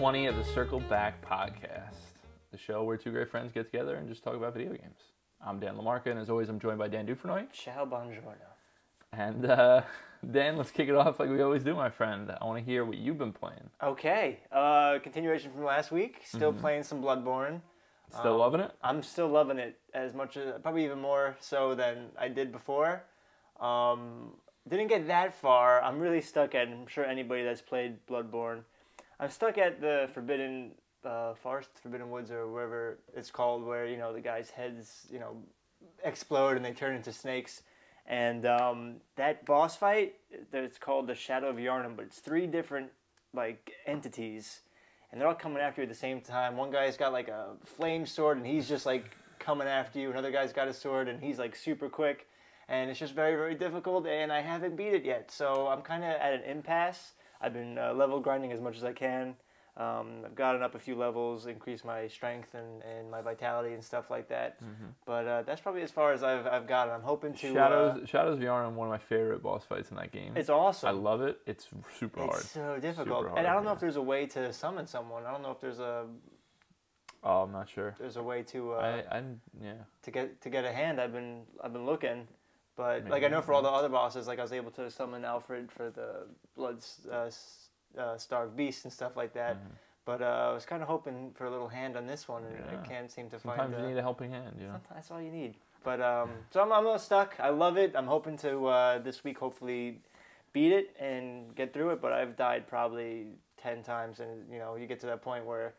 20 of the Circle Back podcast, the show where two great friends get together and just talk about video games. I'm Dan LaMarca, and as always, I'm joined by Dan Dufrenoy. Ciao, buongiorno. And Dan, let's kick it off like we always do, my friend. I want to hear what you've been playing. Okay, continuation from last week. Still playing some Bloodborne. Still loving it? I'm still loving it as much as, probably even more so than I did before. Didn't get that far. I'm really stuck at, I'm sure anybody that's played Bloodborne, I'm stuck at the Forbidden Forest, Forbidden Woods, or wherever it's called, where, you know, the guys' heads, you know, explode and they turn into snakes. And that boss fight, it's called the Shadow of Yharnam, but it's 3 different, like, entities, and they're all coming after you at the same time. One guy's got, like, a flame sword, and he's just, like, coming after you. Another guy's got a sword, and he's, like, super quick. And it's just very, very difficult, and I haven't beat it yet. So I'm kind of at an impasse. I've been level grinding as much as I can. I've gotten up a few levels, increased my strength and my vitality and stuff like that. But that's probably as far as I've gotten. I'm hoping to... Shadows of Yharnam, one of my favorite boss fights in that game. It's awesome. I love it. It's super hard. It's so difficult. And I don't know if there's a way to summon someone. I don't know if there's a... Oh, I'm not sure. There's a way to... yeah. To get a hand. I've been looking. But, like, I know for all the other bosses, like, I was able to summon Alfred for the Starved Beast and stuff like that. But I was kind of hoping for a little hand on this one, and I can't seem to find... Sometimes you need a helping hand, you know? That's all you need. But, so I'm a little stuck. I love it. I'm hoping to, this week, hopefully beat it and get through it. But I've died probably 10 times, and, you know, you get to that point where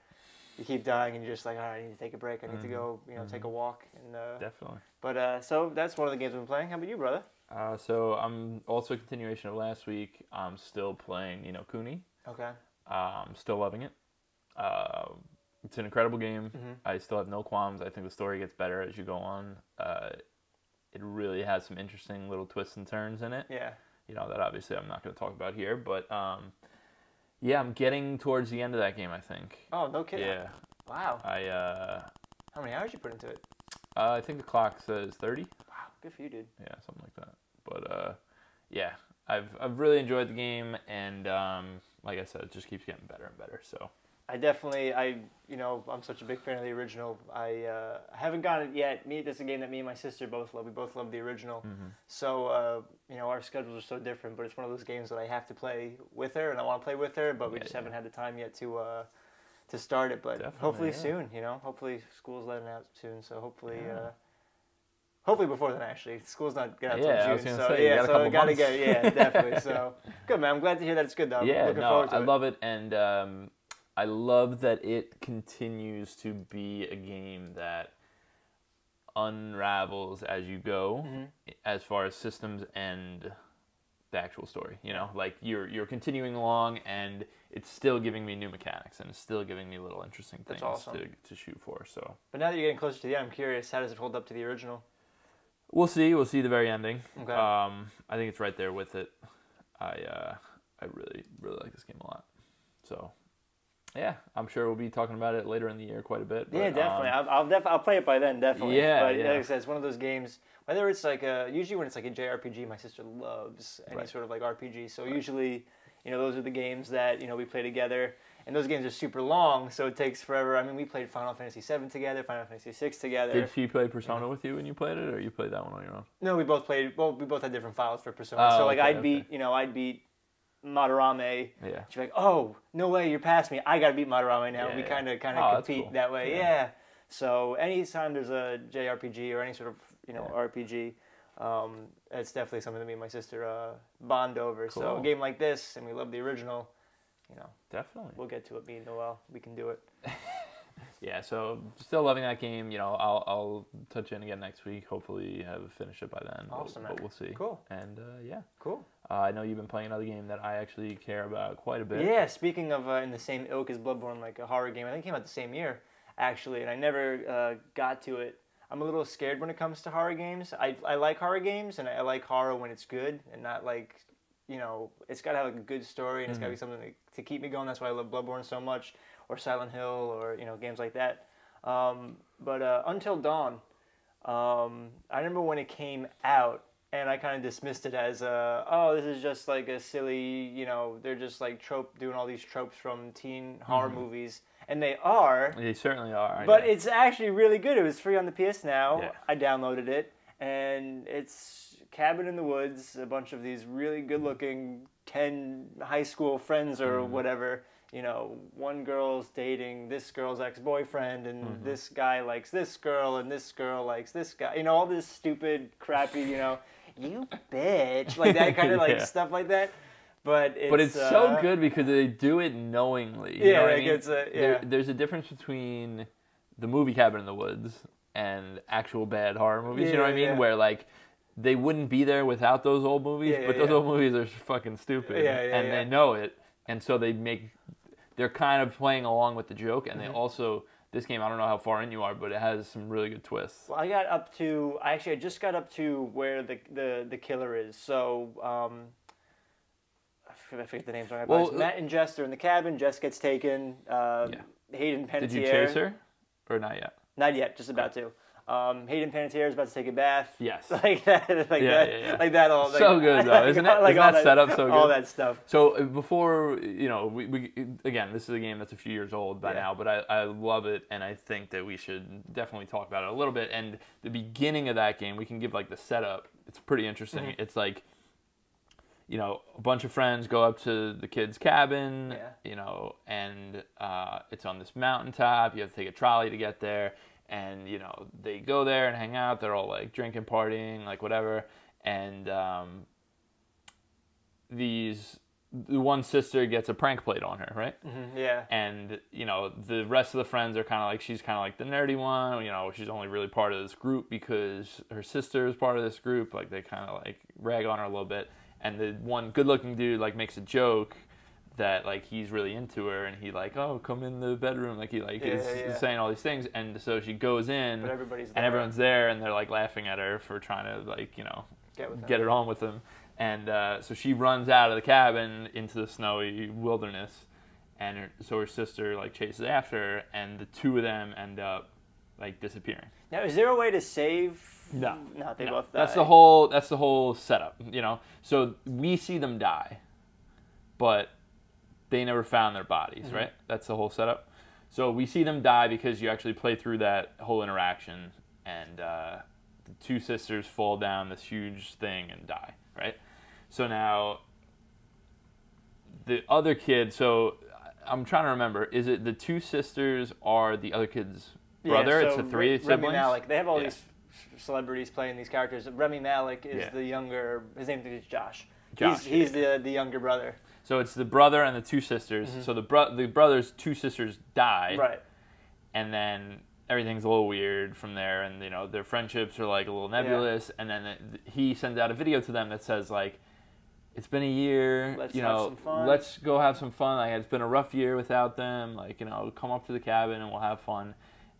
you keep dying, and you're just like, all right, I need to take a break. I need to go, you know, take a walk. And Definitely. But so that's one of the games I've been playing. How about you, brother? So I'm also a continuation of last week. I'm still playing, you know, Kuni. Okay. I'm still loving it. It's an incredible game. I still have no qualms. I think the story gets better as you go on. It really has some interesting little twists and turns in it. Yeah. You know, that obviously I'm not going to talk about here, but yeah, I'm getting towards the end of that game, I think. Oh, no kidding. Yeah. Wow. How many hours you put into it? I think the clock says 30. Wow, good for you, dude. Yeah, something like that. But yeah, I've really enjoyed the game, and like I said, it just keeps getting better and better. So you know, I'm such a big fan of the original. I haven't gotten it yet. This is a game that me and my sister both love. We both love the original. So you know, our schedules are so different, but it's one of those games that I have to play with her, and I want to play with her, but we just haven't had the time yet to start it. But definitely, hopefully soon. You know, hopefully school's letting out soon. So hopefully. Hopefully before then, actually. School's not getting out until June. So, yeah, so gotta get, definitely. So, good, man. I'm glad to hear that it's good, though. Yeah, looking forward to it. I love it, and I love that it continues to be a game that unravels as you go, as far as systems and the actual story. You know, like you're continuing along, and it's still giving me new mechanics, and it's still giving me little interesting things to shoot for. So, but now that you're getting closer to the end, I'm curious, how does it hold up to the original? We'll see. We'll see the very ending. Okay. I think it's right there with it. I really, really like this game a lot. So, yeah, I'm sure we'll be talking about it later in the year quite a bit. But, yeah, definitely. I'll play it by then, definitely. Yeah, but like I said, it's one of those games. Whether it's like usually when it's like a JRPG, my sister loves any sort of like RPG. So usually, you know, those are the games that, you know, we play together. And those games are super long, so it takes forever. I mean, we played Final Fantasy VII together, Final Fantasy VI together. Did she play Persona with you when you played it, or you played that one on your own? No, we both played. Well, we both had different files for Persona. So like, I'd beat Madarame. Yeah. She'd be like, "Oh, no way, you're past me. I gotta beat Madarame now." Yeah, we kind of compete cool. that way. Yeah. So anytime there's a JRPG or any sort of RPG, it's definitely something that me and my sister bond over. Cool. So a game like this, and we love the original. You know, definitely. We'll get to it. Me and Noel, we can do it. Yeah, so still loving that game. You know, I'll touch in again next week. Hopefully, have finished it by then. Awesome, but we'll see. Cool. And yeah, cool. I know you've been playing another game that I actually care about quite a bit. Yeah, speaking of in the same ilk as Bloodborne, like a horror game. I think it came out the same year, actually, and I never got to it. I'm a little scared when it comes to horror games. I like horror games, and I like horror when it's good and not like. You know, it's got to have like a good story, and it's got to be something to keep me going. That's why I love Bloodborne so much, or Silent Hill, or, you know, games like that. But Until Dawn, I remember when it came out, and I kind of dismissed it as oh, this is just like a silly, they're just like doing all these tropes from teen horror movies, and they are. They certainly are. But it's actually really good. It was free on the PS Now. Yeah. I downloaded it, and it's cabin in the woods, a bunch of these really good-looking 10 high school friends or whatever. One girl's dating this girl's ex-boyfriend, and this guy likes this girl, and this girl likes this guy. All this stupid, crappy, you bitch, like that kind of stuff like that. But it's so good because they do it knowingly. You know what I mean? There's a difference between the movie Cabin in the Woods and actual bad horror movies. You know what I mean? Yeah. Where like they wouldn't be there without those old movies, but those old movies are fucking stupid, and they know it, and so they're kind of playing along with the joke, and they also. This game, I don't know how far in you are, but it has some really good twists. Well, I just got up to where the killer is. So, I forget the names. Well, Matt and Jess are in the cabin. Jess gets taken. Hayden Panettiere. Did you chase her? Or not yet? Not yet, just about to. Hayden Panettiere is about to take a bath. Yes. Like that. Like that. All so good though, isn't it? Isn't that setup so good? All that stuff. So before we again, this is a game that's a few years old by now, but I love it, and I think that we should definitely talk about it a little bit. And the beginning of that game, we can give like the setup. It's pretty interesting. It's like, a bunch of friends go up to the kid's cabin, and it's on this mountaintop. You have to take a trolley to get there. And, they go there and hang out. They're all, like, drinking, partying, like, whatever. And the one sister gets a prank played on her, right? Yeah. And, the rest of the friends are kind of like, she's kind of like the nerdy one. She's only really part of this group because her sister is part of this group. Like, they kind of, like, rag on her a little bit. And the one good-looking dude, like, makes a joke that like he's really into her, and he like, oh, come in the bedroom, like he like is saying all these things, and so she goes in, but everybody's there. And everyone's there, and they're like laughing at her for trying to like get it on with them, and so she runs out of the cabin into the snowy wilderness, and so her sister like chases after her, and the two of them end up like disappearing. Now, is there a way to save? No, they both die. That's the whole setup, So we see them die, but they never found their bodies, right? That's the whole setup. So we see them die because you actually play through that whole interaction, and the two sisters fall down this huge thing and die, right? So now the other kid, so I'm trying to remember, is it the two sisters are the other kid's brother? So it's the three siblings? Rami Malek. They have all these celebrities playing these characters. Rami Malek is the younger, his name is Josh. He's the younger brother. So it's the brother and the two sisters. So the brother's two sisters die. Right. And then everything's a little weird from there, and their friendships are like a little nebulous. And then he sends out a video to them that says like, "It's been a year. Let's have some fun. Let's go have some fun. Like it's been a rough year without them. Like come up to the cabin and we'll have fun."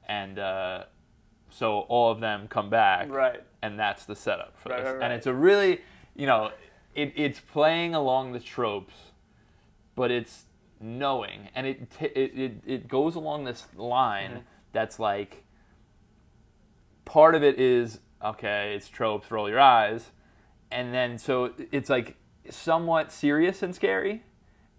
And so all of them come back. Right. And that's the setup for this. Right. And it's a really it's playing along the tropes, but it's knowing, and it goes along this line that's like, part of it is, okay, it's tropes, roll your eyes, and then so it's like somewhat serious and scary,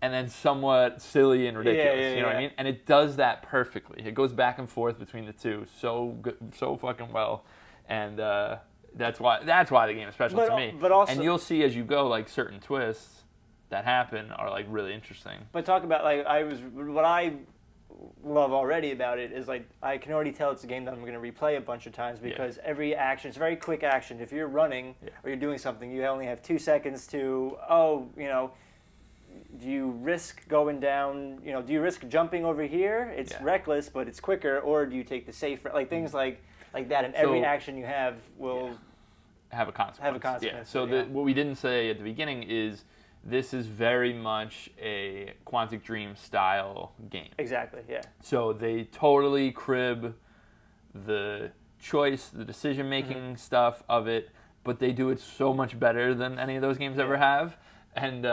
and then somewhat silly and ridiculous, you know what I mean? And it does that perfectly. It goes back and forth between the two so good, so fucking well, and that's why the game is special to me. But also, and you'll see as you go, like certain twists that happen are like really interesting. But talk about like what I love already about it is like I can already tell it's a game that I'm going to replay a bunch of times because every action, it's a very quick action. If you're running or you're doing something, you only have 2 seconds to do you risk going down? Do you risk jumping over here? It's reckless, but it's quicker, or do you take the safe? Like things like that, and every action you have will have a consequence. Yeah. So what we didn't say at the beginning is this is very much a Quantic Dream style game. Exactly. Yeah. So they totally crib the choice, the decision making stuff of it, but they do it so much better than any of those games ever have. And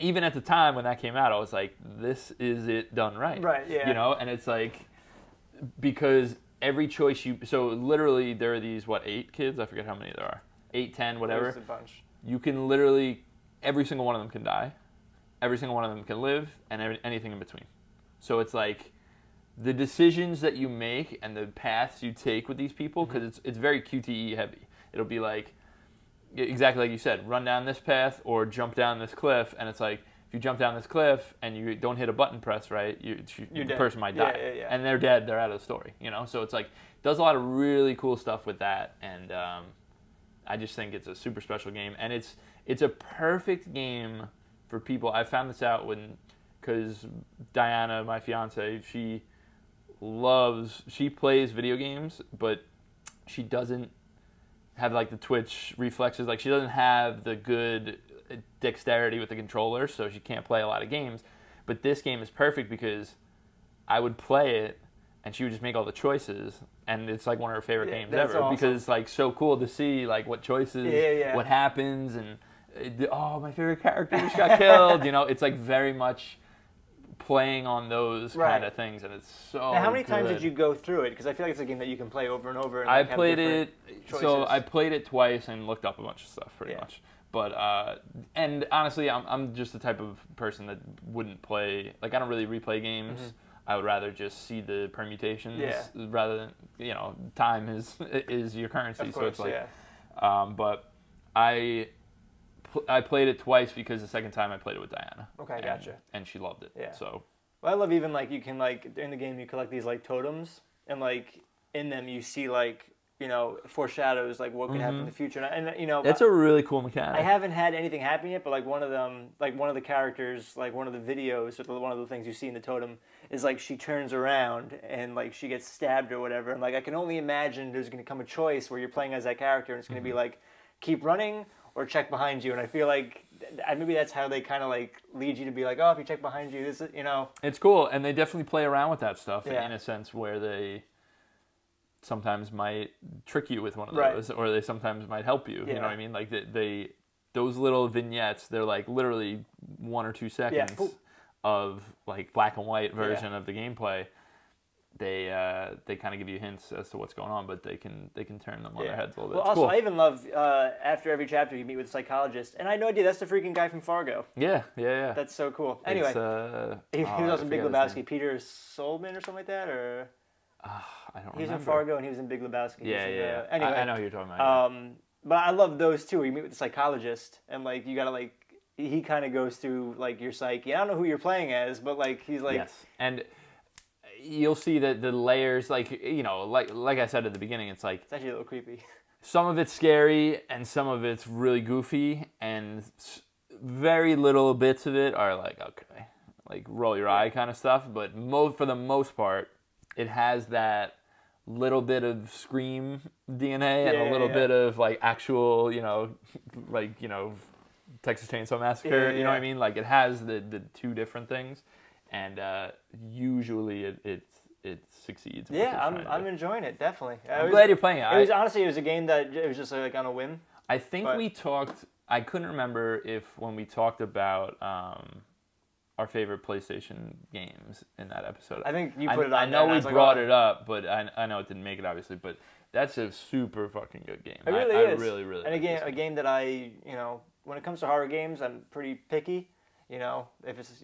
even at the time when that came out, I was like, this is it done right. Right. Yeah. And it's like, because every choice so literally there are these 8 kids? I forget how many there are. 8, 10, whatever. There's a bunch. You can literally, every single one of them can die. Every single one of them can live, and anything in between. So it's like the decisions that you make and the paths you take with these people, because it's very QTE heavy. It'll be like, exactly like you said, run down this path or jump down this cliff, and it's like, if you jump down this cliff and you don't hit a button press right, the person might die. Yeah. And they're dead, they're out of the story, So it's like, does a lot of really cool stuff with that, and I just think it's a super special game, and it's a perfect game for people. I found this out because Diana, my fiance, she plays video games, but she doesn't have like the twitch reflexes. Like she doesn't have the good dexterity with the controller, so she can't play a lot of games. But this game is perfect because I would play it and she would just make all the choices, and it's like one of her favorite games ever. Awesome. Because it's like so cool to see like what choices, what happens, and my favorite character just got killed. It's like very much playing on those kind of things, and it's so Now, how many good. times did you go through it? Because I feel like it's a game that you can play over and over. And I played it twice and looked up a bunch of stuff pretty much. But and honestly, I'm just the type of person that wouldn't play. Like I don't really replay games. I would rather just see the permutations rather than time is your currency. Of course, so it's like, but I played it twice because the second time I played it with Diana. Okay, gotcha. And she loved it. Yeah. So. Well, I love even like you can like in the game you collect these like totems, and like in them you see like foreshadows like what could happen in the future, and that's a really cool mechanic. I haven't had anything happen yet, but like one of them, like one of the characters, like one of the videos, or one of the things you see in the totem is like she turns around and like she gets stabbed or whatever, and like I can only imagine there's going to come a choice where you're playing as that character and it's going to be like keep running or check behind you, and I feel like maybe that's how they kind of like lead you to be like, oh, if you check behind you, this is It's cool, and they definitely play around with that stuff in a sense where they sometimes might trick you with one of those, or they sometimes might help you. You know what I mean? Like those little vignettes, they're like literally 1 or 2 seconds of like black and white version of the gameplay. They kind of give you hints as to what's going on, but they can turn them on their heads a little bit. Well, it's also cool. I even love after every chapter you meet with a psychologist, and I had no idea that's the freaking guy from Fargo. Yeah. That's so cool. Anyway, he was also in Big Lebowski. Peter Stillman or something like that, or I don't remember. He was in Fargo and he was in Big Lebowski. Yeah. Anyway, I know who you're talking about. But I love those too. You meet with the psychologist, and like you gotta like he kind of goes through like your psyche. I don't know who you're playing as, but like he's like and you'll see that the layers, like like I said at the beginning, it's like it's actually a little creepy. Some of it's scary and some of it's really goofy, and very little bits of it are like okay, like roll your eye kind of stuff. But for the most part, it has that little bit of Scream DNA and a little bit of like actual, Texas Chainsaw Massacre. You know what I mean? Like it has the two different things, and usually it succeeds. I'm enjoying it definitely. I'm glad you're playing it. Honestly, it was a game that it was just like on a whim. I think we talked. I couldn't remember if when we talked about our favorite PlayStation games in that episode. I think you put it on. I know we brought it up, but I know it didn't make it obviously. But that's a super fucking good game. It really is. I really. And a game that I when it comes to horror games, I'm pretty picky. If it's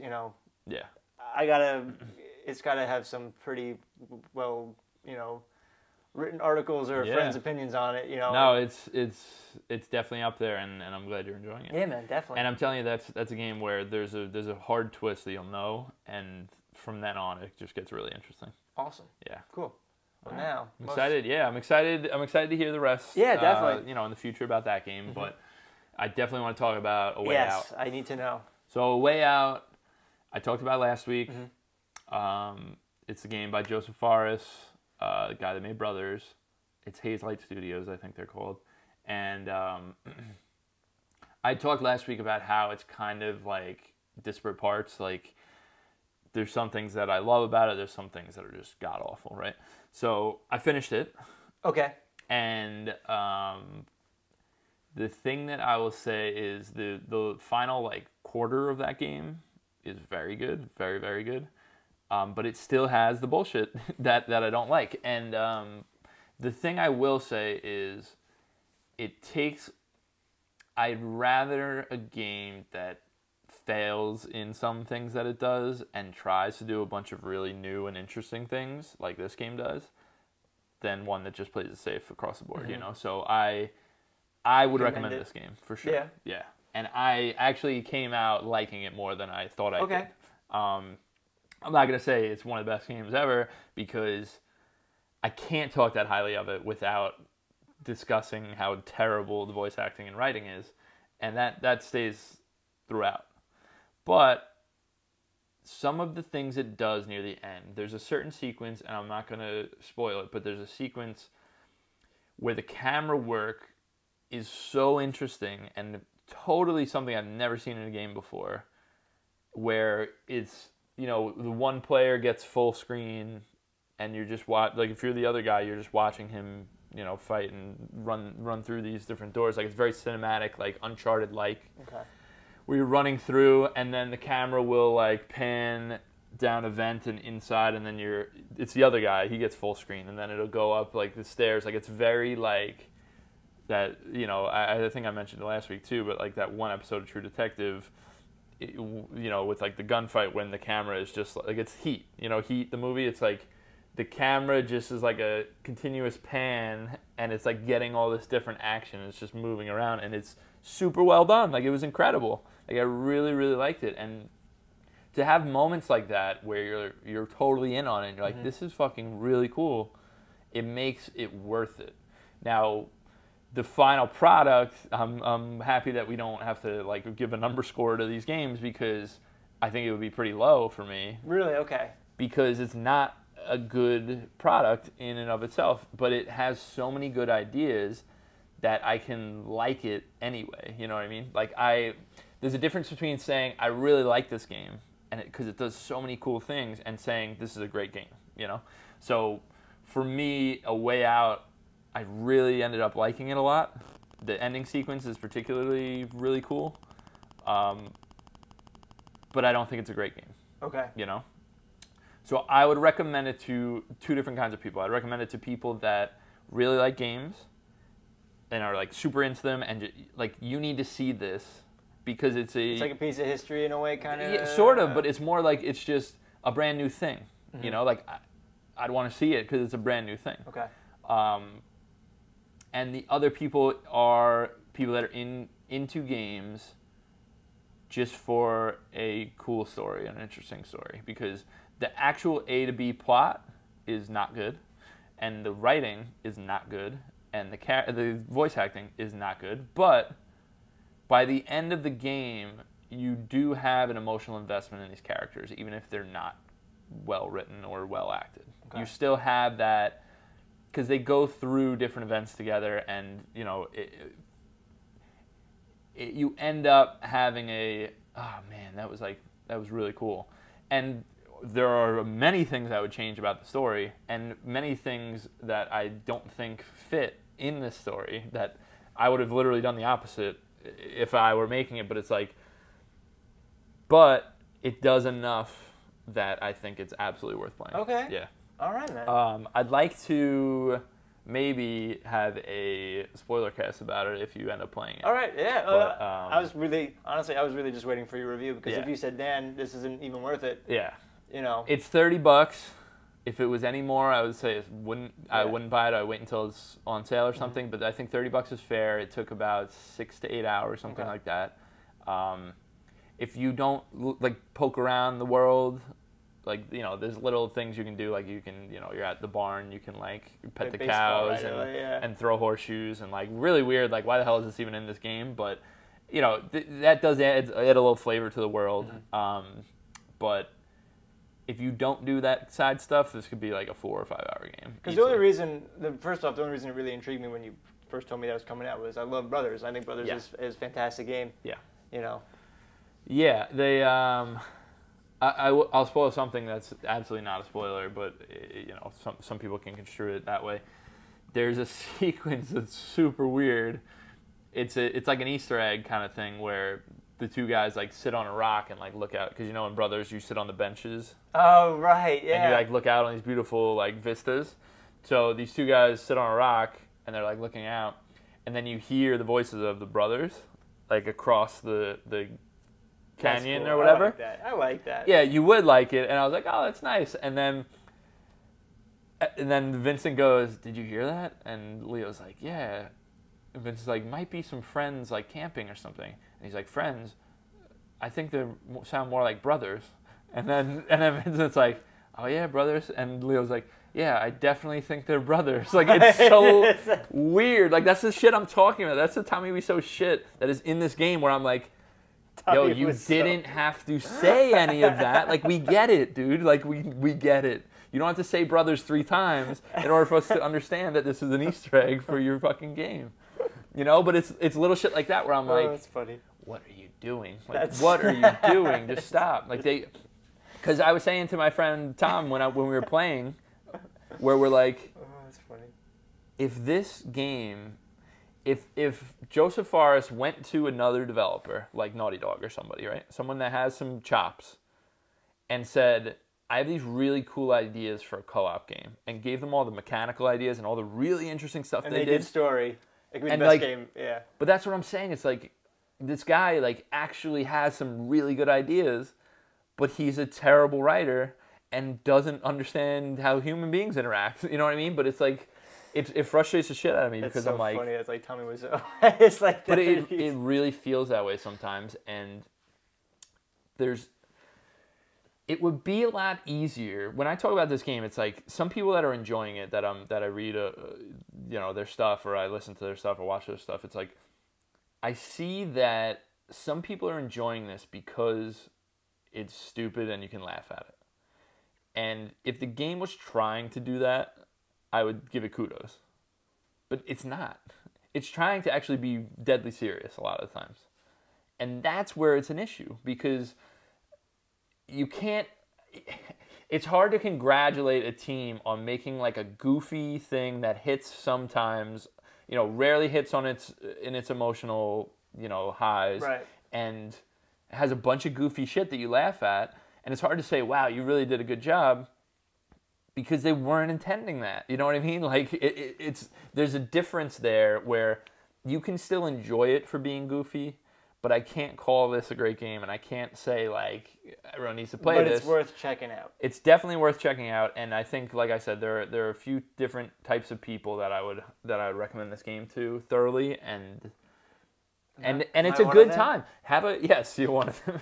it's gotta have some pretty well written articles or friends' opinions on it. No, it's definitely up there, and I'm glad you're enjoying it. Yeah, man, definitely. And I'm telling you, that's a game where there's a hard twist that you'll know, and from then on, it just gets really interesting. Awesome. Yeah. Cool. Well, now I'm excited. Yeah, I'm excited. I'm excited to hear the rest. Yeah, definitely. In the future about that game, but I definitely want to talk about A Way Out. Yes, I need to know. So A Way Out, I talked about last week. It's a game by Joseph Fares, the guy that made Brothers. It's Hazelight Studios, I think they're called. And I talked last week about how it's kind of like disparate parts. Like there's some things that I love about it. There's some things that are just god awful, right? So I finished it. Okay. And the thing that I will say is the final like quarter of that game is very good, very, very good. But it still has the bullshit that I don't like. And the thing I will say is I'd rather a game that fails in some things that it does and tries to do a bunch of really new and interesting things like this game does than one that just plays it safe across the board, So I would recommend this game for sure. Yeah. And I actually came out liking it more than I thought I did. I'm not going to say it's one of the best games ever because I can't talk that highly of it without discussing how terrible the voice acting and writing is. And that stays throughout. But some of the things it does near the end, there's a certain sequence, and I'm not going to spoil it, but there's a sequence where the camera work is so interesting and totally something I've never seen in a game before, where it's, the one player gets full screen and you're just like if you're the other guy, you're just watching him, fight and run through these different doors. Like it's very cinematic, like Uncharted-like. Okay. Where you're running through, and then the camera will like pan down a vent and inside, and then it's the other guy. He gets full screen, and then it'll go up like the stairs. Like it's very like that. I think I mentioned it last week too, but like that one episode of True Detective, with like the gunfight when the camera is just like it's Heat. Heat the movie. It's like the camera just is like a continuous pan, and it's like getting all this different action. It's just moving around, and it's super well done. Like it was incredible. Like I really, really liked it. And to have moments like that where you're totally in on it and you're like, this is fucking really cool, it makes it worth it. Now, the final product, I'm happy that we don't have to like give a number score to these games because I think it would be pretty low for me. Really? Okay. Because it's not a good product in and of itself, but it has so many good ideas that I can like it anyway. You know what I mean? Like there's a difference between saying I really like this game and because it does so many cool things, and saying this is a great game. So for me, A Way Out, I really ended up liking it a lot. The ending sequence is particularly really cool, but I don't think it's a great game. Okay. So I would recommend it to two different kinds of people. I'd recommend it to people that really like games and are like super into them, and like you need to see this because it's like a piece of history in a way, kind of. Yeah, sort of, but it's more like it's just a brand new thing. Like I'd want to see it because it's a brand new thing. Okay. And the other people are people that are into games just for a cool story, an interesting story, because the actual A to B plot is not good, and the writing is not good, and the voice acting is not good, but by the end of the game, you do have an emotional investment in these characters, even if they're not well written or well acted. Okay. You still have that, because they go through different events together, and you end up having that was really cool. And there are many things I would change about the story, and many things that I don't think fit in this story that I would have literally done the opposite if I were making it, but it does enough that I think it's absolutely worth playing. Okay. Yeah. All right, man. I'd like to maybe have a spoiler cast about it if you end up playing it. All right, yeah. But, I was really just waiting for your review, because if you said, Dan, this isn't even worth it. Yeah. It's $30. If it was any more, I would say I wouldn't buy it. I'd wait until it's on sale or something. But I think $30 is fair. It took about 6 to 8 hours, something like that. If you don't poke around the world, there's little things you can do. Like you can, you're at the barn, you can pet the cows and throw horseshoes and really weird. Like, why the hell is this even in this game? But that does add a little flavor to the world. But if you don't do that side stuff, this could be like a 4 or 5 hour game. Because the only reason it really intrigued me when you first told me that was coming out was I love Brothers. I think Brothers is a fantastic game. Yeah. Yeah, they. I'll spoil something that's absolutely not a spoiler, but some people can construe it that way. There's a sequence that's super weird. It's like an Easter egg kind of thing where the two guys sit on a rock and look out, because in Brothers you sit on the benches. Oh right, yeah. And you look out on these beautiful vistas. So these two guys sit on a rock and they're looking out, and then you hear the voices of the brothers, like across the canyon or whatever. I like that. Yeah, you would like it, and I was like, oh, that's nice. And then Vincent goes, did you hear that? And Leo's like, yeah. And Vincent's like, might be some friends like camping or something. And he's like, friends? I think they sound more like brothers. And then Vincent's like, oh yeah, brothers. And Leo's like, yeah, I definitely think they're brothers. Like, it's so weird. Like, that's the shit I'm talking about. That's the Tommy Wiseau shit that is in this game where I'm like, yo, you didn't have to say any of that. Like, we get it, dude. Like, we get it. You don't have to say brothers 3 times in order for us to understand that this is an Easter egg for your fucking game. You know, but it's little shit like that where I'm like, that's funny. What are you doing? Like, what are you doing? Just stop. Like, because I was saying to my friend Tom when we were playing, where we're like, oh, that's funny. If this game, if Joseph Fares went to another developer like Naughty Dog or somebody, right, someone that has some chops, and said, I have these really cool ideas for a co-op game, and gave them all the mechanical ideas and all the really interesting stuff and they did story. It could be the best game, yeah. But that's what I'm saying. It's like, this guy like actually has some really good ideas, but he's a terrible writer and doesn't understand how human beings interact. You know what I mean? But it's like, it frustrates the shit out of me because I'm like, funny. It's like Tommy Wiseau. It's like, but it really feels that way sometimes, and it would be a lot easier when I talk about this game. It's like some people that are enjoying it, that I read, their stuff, or I listen to their stuff, or watch their stuff. It's like I see that some people are enjoying this because it's stupid and you can laugh at it. And if the game was trying to do that, I would give it kudos. But it's not. It's trying to actually be deadly serious a lot of the times. And that's where it's an issue, because you can't... It's hard to congratulate a team on making like a goofy thing that hits sometimes, rarely hits in its emotional, highs. Right. And has a bunch of goofy shit that you laugh at. And it's hard to say, wow, you really did a good job, because they weren't intending that. You know what I mean? Like, there's a difference there where you can still enjoy it for being goofy, but I can't call this a great game, and I can't say, like, everyone needs to play this. But it's worth checking out. It's definitely worth checking out, and I think, like I said, there are a few different types of people that I would recommend this game to thoroughly, and it's a good time. Yes, you're one of them.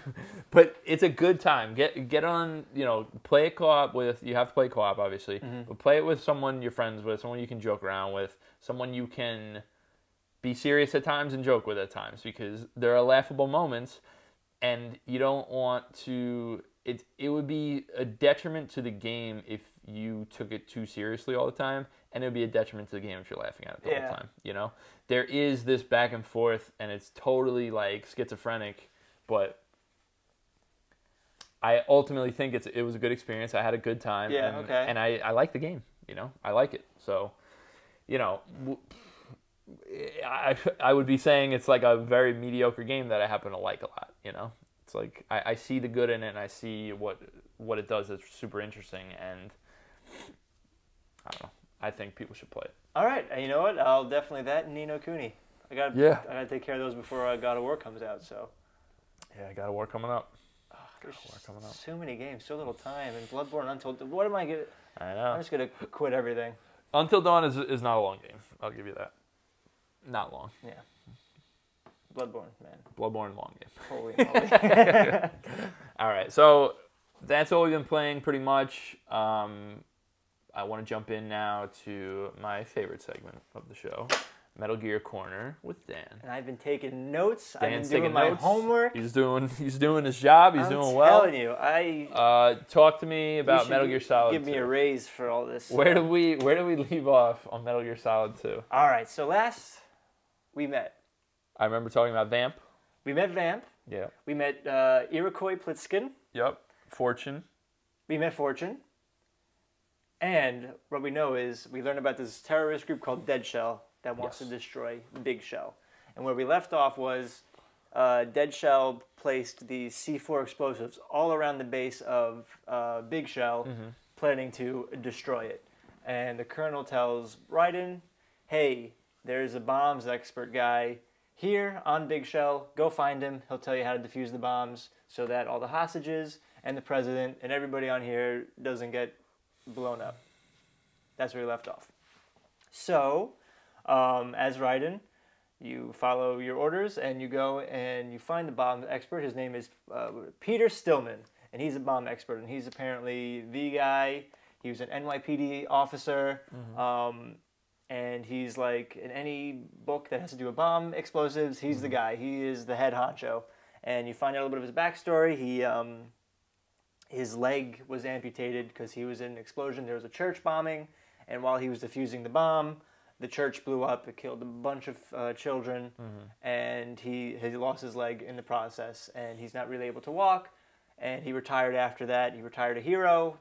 But it's a good time. Get on, play it co-op with, you have to play co-op obviously, but play it with someone you're friends with, someone you can joke around with, someone you can be serious at times and joke with at times, because there are laughable moments, and you don't want to, it would be a detriment to the game if you took it too seriously all the time, and it would be a detriment to the game if you're laughing at it the whole time, There is this back and forth, and it's totally like schizophrenic, but I ultimately think it was a good experience. I had a good time, and I like the game, I like it. So, I would be saying it's like a very mediocre game that I happen to like a lot, It's like I see the good in it, and I see what it does that's super interesting, and I don't know. I think people should play it. All right, and you know what? I'll definitely that and Ni no Kuni. I gotta take care of those before God of War comes out. So. Yeah, God of War coming up. There's so many games, so little time, and Bloodborne, Until Dawn. What am I gonna? I know. I'm just gonna quit everything. Until Dawn is not a long game. I'll give you that. Not long. Yeah. Bloodborne, man. Bloodborne, long game. Holy moly. All right, so that's all we've been playing pretty much. I want to jump in now to my favorite segment of the show, Metal Gear Corner with Dan. And I've been taking notes. Dan's I've been doing my homework. He's doing his job. He's doing well. I'm telling you, talk to me about Metal Gear Solid 2. Give me a raise for all this. Where do we leave off on Metal Gear Solid 2? All right, so last we met. I remember talking about Vamp. We met Vamp. Yeah. We met Iroquois Plitskin. Yep. Fortune. We met Fortune. And what we know is we learned about this terrorist group called Dead Shell that wants to destroy Big Shell. And where we left off was Dead Shell placed these C4 explosives all around the base of Big Shell, planning to destroy it. And the colonel tells Raiden, hey, there's a bombs expert guy here on Big Shell. Go find him. He'll tell you how to defuse the bombs so that all the hostages and the president and everybody on here doesn't get blown up. That's where he left off. So, as Raiden, you follow your orders and you go and you find the bomb expert. His name is Peter Stillman, and he's a bomb expert, and he's apparently the guy. He was an NYPD officer, and he's like, in any book that has to do with bomb explosives, he's the guy. He is the head honcho. And you find out a little bit of his backstory. His leg was amputated because he was in an explosion. There was a church bombing, and while he was defusing the bomb, the church blew up. It killed a bunch of children, and he lost his leg in the process, and he's not really able to walk, and he retired after that. He retired a hero,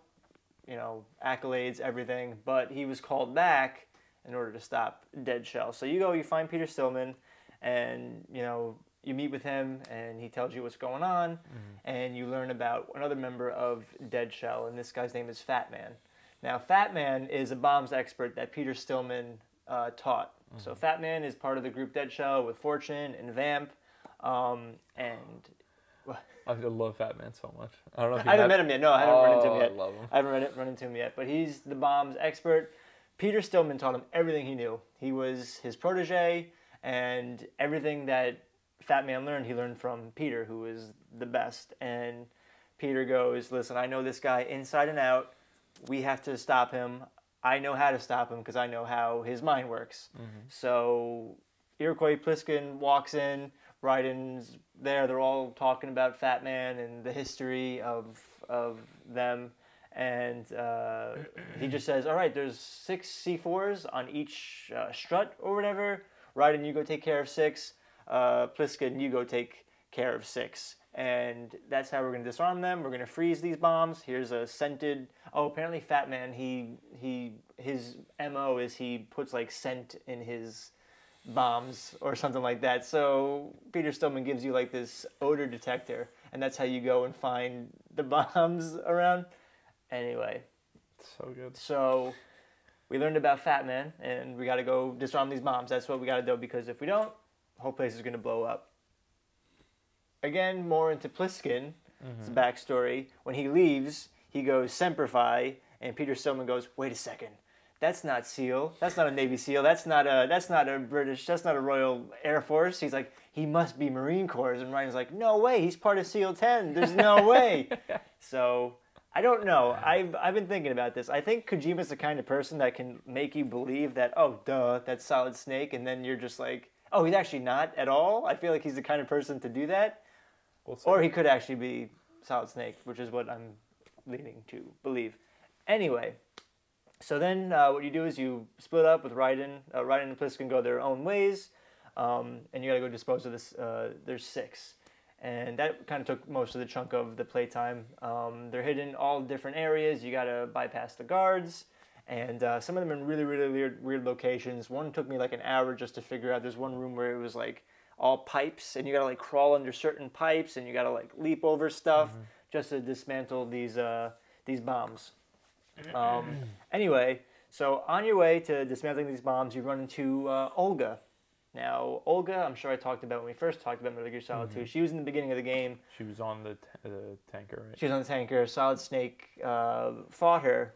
you know, accolades, everything, but he was called back in order to stop Dead Shell. So you go, you find Peter Stillman, and, you know, you meet with him, and he tells you what's going on, and you learn about another member of Dead Shell, and this guy's name is Fat Man. Now, Fat Man is a bombs expert that Peter Stillman taught. So Fat Man is part of the group Dead Shell with Fortune and Vamp, and... I love Fat Man so much. I don't know if I haven't met him yet. No, I haven't run into him yet. I love him. I haven't run into him yet, but he's the bombs expert. Peter Stillman taught him everything he knew. He was his protege, and everything that Fat Man learned, he learned from Peter, who was the best. And Peter goes, listen, I know this guy inside and out. We have to stop him. I know how to stop him because I know how his mind works. So Iroquois Pliskin walks in. Raiden's there. They're all talking about Fat Man and the history of them. And he just says, all right, there's 6 C4s on each strut or whatever. Raiden, you go take care of 6. Pliskin, you go take care of 6. And that's how we're going to disarm them. We're going to freeze these bombs. Here's a scented... Oh, apparently Fat Man, his MO is he puts like scent in his bombs or something like that. So Peter Stillman gives you like this odor detector, and that's how you go and find the bombs around. Anyway. So good. So we learned about Fat Man, and we got to go disarm these bombs. That's what we got to do, because if we don't, the whole place is going to blow up. Again, more into Pliskin's backstory. When he leaves, he goes Semper Fi, and Peter Stillman goes, wait a second. That's not SEAL. That's not a Navy SEAL. That's not a British. That's not a Royal Air Force. He's like, he must be Marine Corps. And Ryan's like, no way. He's part of SEAL 10. There's no way. So I don't know. I've been thinking about this. I think Kojima's the kind of person that can make you believe that, oh, duh, that's Solid Snake, and then you're just like, oh, he's actually not at all. I feel like he's the kind of person to do that. Or he could actually be Solid Snake, which is what I'm leaning to believe. Anyway, so then what you do is you split up with Raiden. Raiden and Pliskin go their own ways, and you got to go dispose of this. There's 6. And that kind of took most of the chunk of the playtime. They're hidden all different areas. You got to bypass the guards. And some of them in really, really weird locations. One took me like an hour just to figure out. There's one room where it was like all pipes, and you got to like crawl under certain pipes, and you got to like leap over stuff just to dismantle these bombs. Anyway, so on your way to dismantling these bombs, you run into Olga. Now, Olga, I'm sure I talked about when we first talked about Metal Gear Solid 2. She was in the beginning of the game. She was on the tanker, right? She was on the tanker. Solid Snake fought her.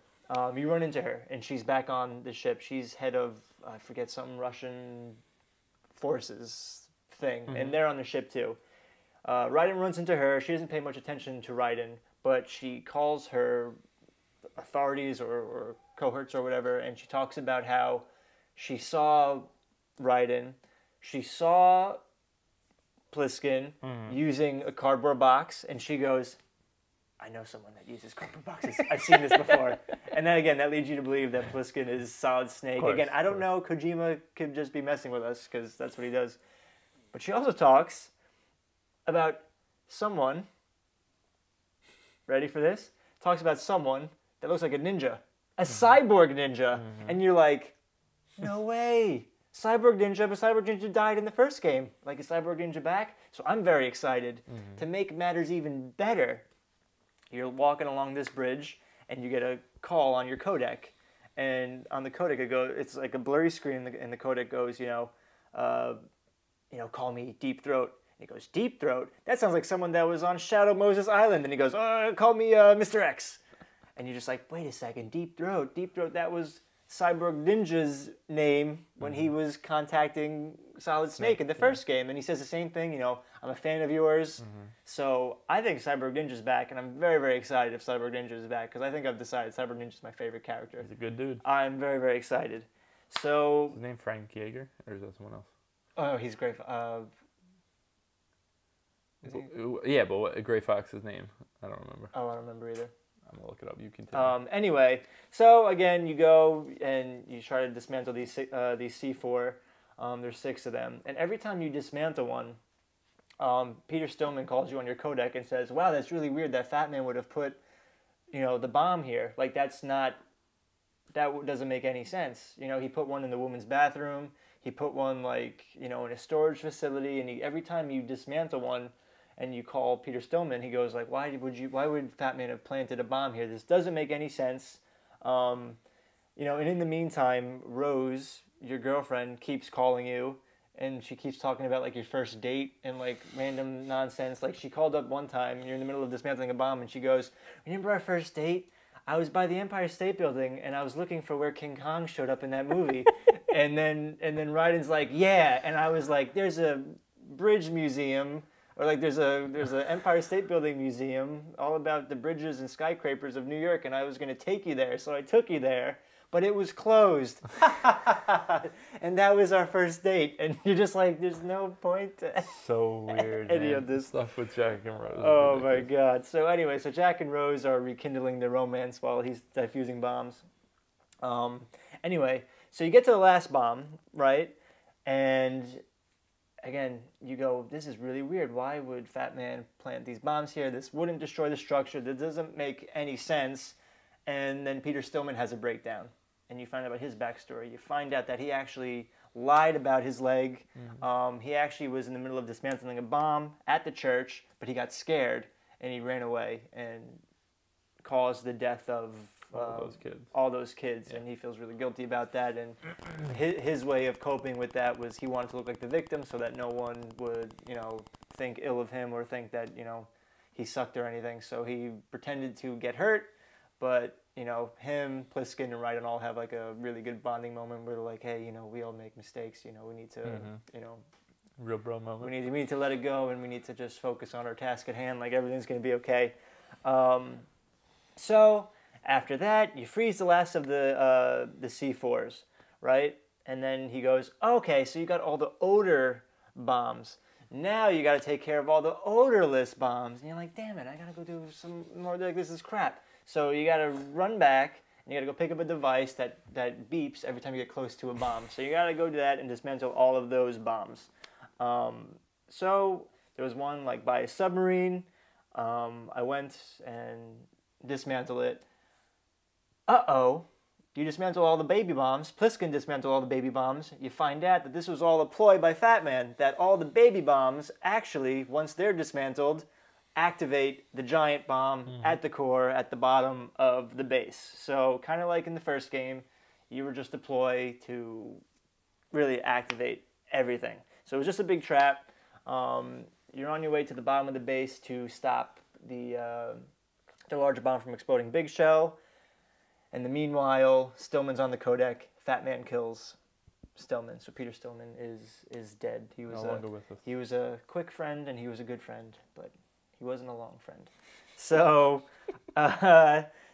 You run into her, and she's back on the ship. She's head of, I forget, some Russian forces thing, and they're on the ship too. Raiden runs into her. She doesn't pay much attention to Raiden, but she calls her authorities or cohorts or whatever, and she talks about how she saw Raiden, she saw Pliskin using a cardboard box, and she goes, I know someone that uses cardboard boxes. I've seen this before. And then again, that leads you to believe that Pliskin is Solid Snake. Again, I don't know, Kojima could just be messing with us, because that's what he does. But she also talks about someone, ready for this? Talks about someone that looks like a ninja. A cyborg ninja. And you're like, no way. Cyborg Ninja, but Cyborg Ninja died in the first game. Like, is Cyborg Ninja back? So I'm very excited. To make matters even better, you're walking along this bridge, and you get a call on your codec. and on the codec it goes. It's like a blurry screen, and the codec goes, call me Deep Throat. And he goes, Deep Throat? That sounds like someone that was on Shadow Moses Island. And he goes, call me Mr. X. And you're just like, wait a second, Deep Throat. Deep Throat, that was Cyborg Ninja's name when he was contacting Solid Snake in the first game. And he says the same thing, I'm a fan of yours. So I think Cyborg Ninja's back, and I'm very, very excited if Cyborg Ninja is back, because I think I've decided Cyborg Ninja's my favorite character. He's a good dude. I'm very, very excited. So... Is his name Frank Yeager, or is that someone else? Oh, he's great. Yeah, but what Gray Fox's name? I don't remember. Oh, I don't remember either. I'm gonna look it up. You can tell. Anyway, so again, you go and you try to dismantle these C4. There's 6 of them, and every time you dismantle one, Peter Stillman calls you on your codec and says, "Wow, that's really weird. That Fat Man would have put, the bomb here. Like that doesn't make any sense. He put one in the woman's bathroom. He put one in a storage facility, and every time you dismantle one." And you call Peter Stillman, he goes like, why would Fat Man have planted a bomb here? This doesn't make any sense. And in the meantime, Rose, your girlfriend, keeps calling you, and she keeps talking about like your first date and like random nonsense. Like she called up one time, and you're in the middle of dismantling a bomb, and she goes, remember our first date? I was by the Empire State Building, and I was looking for where King Kong showed up in that movie. and then Raiden's like, yeah. And I was like, there's a bridge museum. Or like there's a Empire State Building museum all about the bridges and skyscrapers of New York, and I was going to take you there, so I took you there, but it was closed. And that was our first date, and you're just like, there's no point to so weird, any of this stuff with Jack and Rose. Oh my God. So anyway, Jack and Rose are rekindling their romance while he's diffusing bombs. Anyway, so you get to the last bomb, right? And again, you go, this is really weird. Why would Fat Man plant these bombs here? This wouldn't destroy the structure. This doesn't make any sense. And then Peter Stillman has a breakdown. And you find out about his backstory. You find out that he actually lied about his leg. He actually was in the middle of dismantling a bomb at the church, but he got scared, and he ran away and caused the death of all those kids, yeah. And he feels really guilty about that, and his way of coping with that was he wanted to look like the victim so that no one would, think ill of him or think that, he sucked or anything. So he pretended to get hurt, but, him, Pliskin, and Raiden all have like a really good bonding moment where they're like, hey, we all make mistakes, we need to, real bro moment. We need to let it go, and we need to just focus on our task at hand, like everything's going to be okay. So after that, you freeze the last of the C4s, right? And then he goes, okay, so you got all the odor bombs. Now you got to take care of all the odorless bombs. And you're like, damn it, I got to go do some more, like this is crap. So you got to run back, and you got to go pick up a device that beeps every time you get close to a bomb. So you got to go do that and dismantle all of those bombs. So there was one like by a submarine. I went and dismantled it. You dismantle all the baby bombs. Pliskin dismantled all the baby bombs. You find out that this was all a ploy by Fat Man, that all the baby bombs actually, once they're dismantled, activate the giant bomb at the core, at the bottom of the base. So kind of like in the first game, you were just a ploy to really activate everything. So it was just a big trap. You're on your way to the bottom of the base to stop the large bomb from exploding Big Shell. And meanwhile, Stillman's on the codec. Fat Man kills Stillman. So Peter Stillman is dead. He was he was a quick friend, and he was a good friend, but he wasn't a long friend. So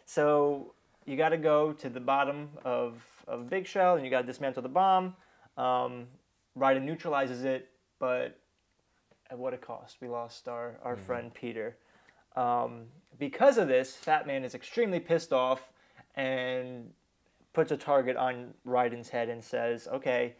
so you got to go to the bottom of Big Shell, and you got to dismantle the bomb. Raiden neutralizes it, but at what a cost. We lost our friend Peter. Because of this, Fat Man is extremely pissed off and puts a target on Raiden's head and says, okay,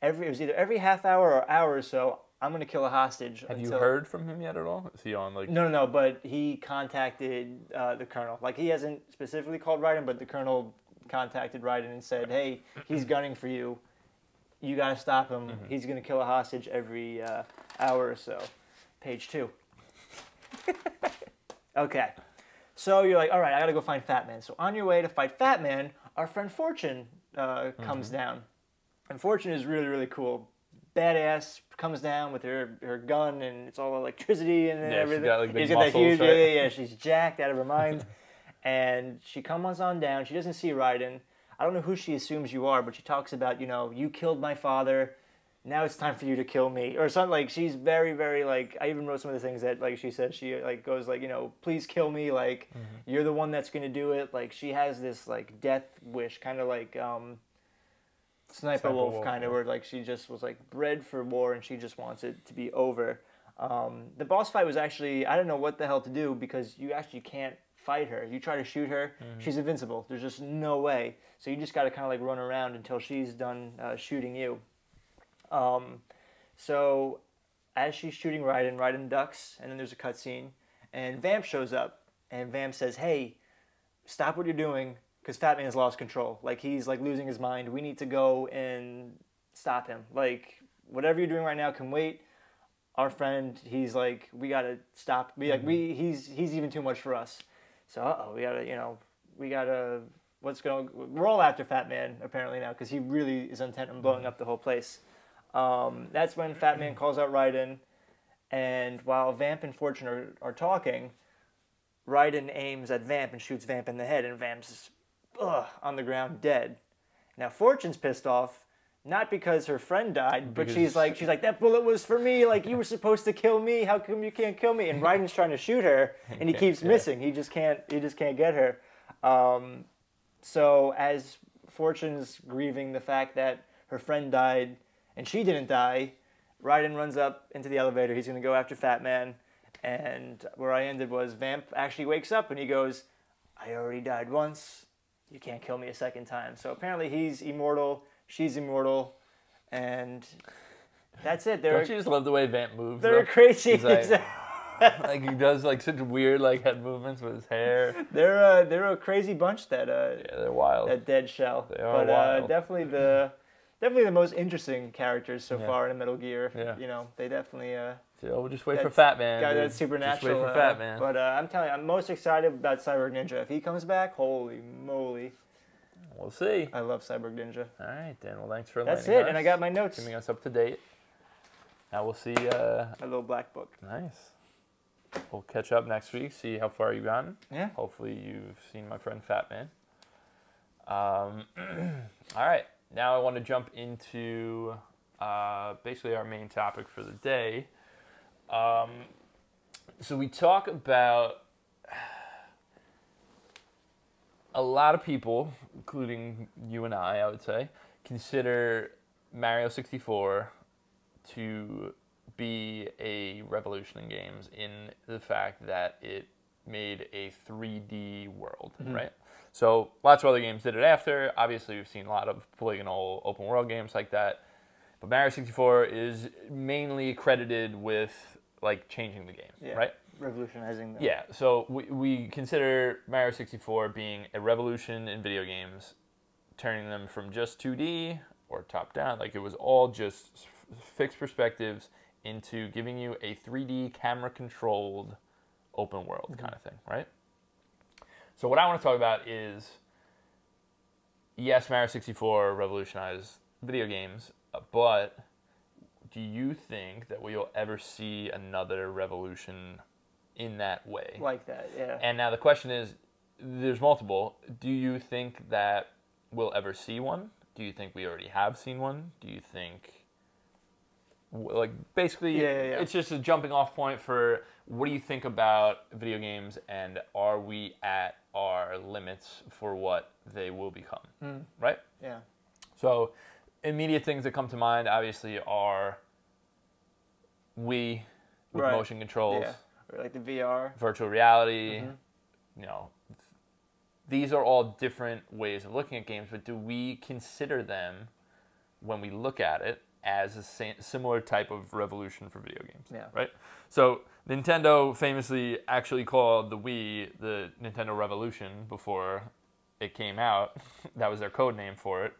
it was either every half hour or hour or so, I'm going to kill a hostage. Have you heard from him yet at all? Is he on like... No, but he contacted the Colonel. Like, he hasn't specifically called Raiden, but the Colonel contacted Raiden and said, hey, he's gunning for you. You got to stop him. He's going to kill a hostage every hour or so. Page 2. Okay. So you're like, all right, I got to go find Fat Man. So on your way to fight Fat Man, our friend Fortune comes down. And Fortune is really, really cool. Badass, comes down with her gun, and it's all electricity and everything. She's got like big she's got that muscles, huge, right? yeah, she's jacked out of her mind. And she comes on down. She doesn't see Raiden. I don't know who she assumes you are, but she talks about, you killed my father. Now it's time for you to kill me, or something. Like, she's very, very, like, I even wrote some of the things that, like, she said. She like goes like, please kill me. Like, you're the one that's gonna do it. Like, she has this like death wish, kind of like Sniper Wolf kind of, where like she just was like bred for war and she just wants it to be over. The boss fight was actually, I don't know what the hell to do, because you actually can't fight her. You try to shoot her, she's invincible. There's just no way. So you just got to kind of like run around until she's done shooting you. So as she's shooting Raiden ducks, and then there's a cutscene, and Vamp shows up, and Vamp says, "Hey, stop what you're doing, because Fat Man's lost control. Like, he's like losing his mind. We need to go and stop him. Like, whatever you're doing right now can wait. Our friend, he's like, we gotta stop. He's even too much for us. So we gotta. We're all after Fat Man apparently now, because he really is intent on blowing up the whole place." That's when Fat Man calls out Raiden, and while Vamp and Fortune are talking, Raiden aims at Vamp and shoots Vamp in the head, and Vamp's on the ground dead. Now Fortune's pissed off, not because her friend died, but she's like, that bullet was for me. Like, you were supposed to kill me. How come you can't kill me? And Raiden's trying to shoot her, and he keeps missing. He just can't get her. So as Fortune's grieving the fact that her friend died and she didn't die, Raiden runs up into the elevator. He's going to go after Fat Man. And where I ended was Vamp actually wakes up and he goes, "I already died once. You can't kill me a second time." So apparently he's immortal, she's immortal, and that's it. Don't you just love the way Vamp moves? They're crazy. Like he does like such weird like head movements with his hair. They're a crazy bunch, that they're wild. That Dead Shell. They are wild. Definitely the most interesting characters so far in Metal Gear. Yeah. They definitely. We'll just wait for Fat Man. Guy that's supernatural. Just wait for Fat Man. But I'm telling you, I'm most excited about Cyborg Ninja. If he comes back, holy moly. We'll see. I love Cyborg Ninja. All right, Dan. Well, thanks for That's it, and I got my notes. Keeping us up to date. Now we'll see. A little black book. Nice. We'll catch up next week, see how far you've gotten. Yeah. Hopefully you've seen my friend Fat Man. All right. Now I want to jump into basically our main topic for the day. So we talk about a lot of people, including you and I would say, consider Mario 64 to be a revolution in games in the fact that it made a 3D world, right? So lots of other games did it after. Obviously, we've seen a lot of polygonal open world games like that. But Mario 64 is mainly credited with like changing the game, right? Revolutionizing them. Yeah, so we consider Mario 64 being a revolution in video games, turning them from just 2D or top-down, like it was all just fixed perspectives, into giving you a 3D camera-controlled open world kind of thing, right? So what I want to talk about is, yes, Mario 64 revolutionized video games, but do you think that we'll ever see another revolution in that way? Like that, yeah. And now the question is, there's multiple. Do you think that we'll ever see one? Do you think we already have seen one? Do you think, like, basically, it's just a jumping off point for what do you think about video games, and are we at our limits for what they will become, right? Yeah. So immediate things that come to mind, obviously, are Wii with motion controls. Yeah. Or like the VR. Virtual reality. You know, these are all different ways of looking at games, but do we consider them, when we look at it, as a similar type of revolution for video games? Yeah. Right? So Nintendo famously actually called the Wii the Nintendo Revolution before it came out. That was their code name for it.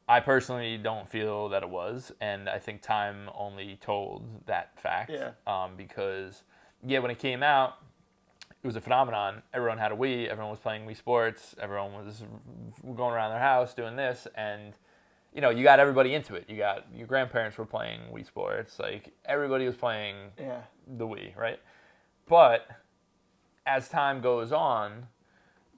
I personally don't feel that it was, and I think time only told that fact. Yeah. Because, when it came out, it was a phenomenon. Everyone had a Wii. Everyone was playing Wii Sports. Everyone was going around their house doing this, and you know, you got everybody into it. You got your grandparents were playing Wii Sports. Like everybody was playing the Wii, right? But as time goes on,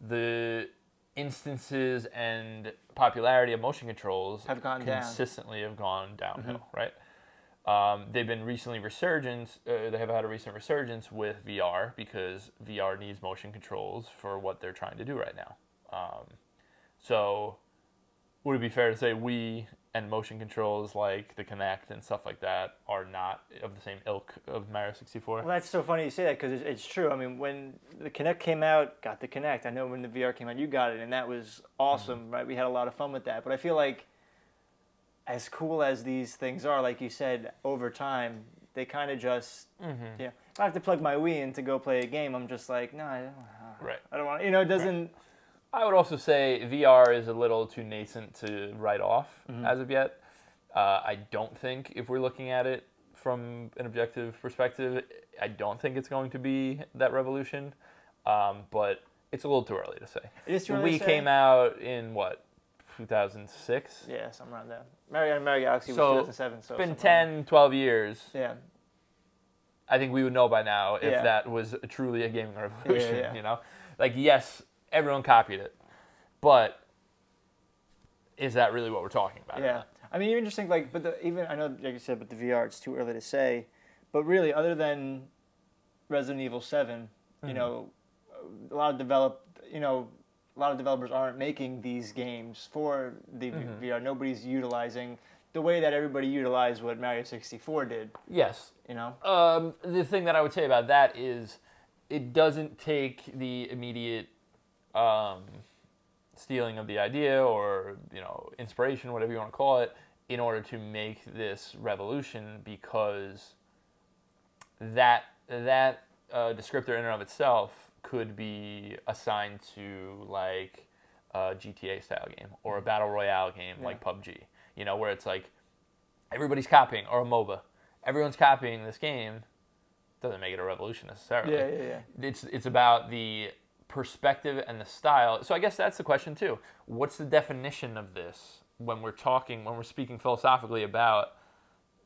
the instances and popularity of motion controls have gone consistently downhill, right? They've been recently they have had a recent resurgence with VR because VR needs motion controls for what they're trying to do right now. So would it be fair to say Wii and motion controls like the Kinect and stuff like that are not of the same ilk of Mario 64? Well, that's so funny you say that because it's true. I mean, when the Kinect came out, got the Kinect. I know when the VR came out, you got it, and that was awesome, right? We had a lot of fun with that. But I feel like as cool as these things are, like you said, over time, they kind of just, you know, if I have to plug my Wii in to go play a game, I'm just like, no, I don't want to, you know, it doesn't... Right. I would also say VR is a little too nascent to write off as of yet. I don't think, if we're looking at it from an objective perspective, I don't think it's going to be that revolution. But it's a little too early to say. It is too early to say? Wii came out in, what, 2006? Yeah, something around there. Mario Galaxy was 2007. So it's been 10, 12 years. Yeah. I think we would know by now if that was truly a gaming revolution, you know? Like, yes, everyone copied it, but is that really what we're talking about? Yeah. I mean, even just think, like, even, I know, like you said, with the VR, it's too early to say, but really, other than Resident Evil 7, you know, a lot of developers aren't making these games for the VR. Nobody's utilizing the way that everybody utilized what Mario 64 did. Yes. You know? The thing that I would say about that is it doesn't take the immediate stealing of the idea or, you know, inspiration, whatever you want to call it, in order to make this revolution, because that descriptor in and of itself could be assigned to like a GTA style game or a battle royale game like PUBG, you know, where it's like everybody's copying, or a MOBA, everyone's copying this game. Doesn't make it a revolution necessarily. It's about the perspective and the style. So I guess that's the question too. What's the definition of this when we're speaking philosophically about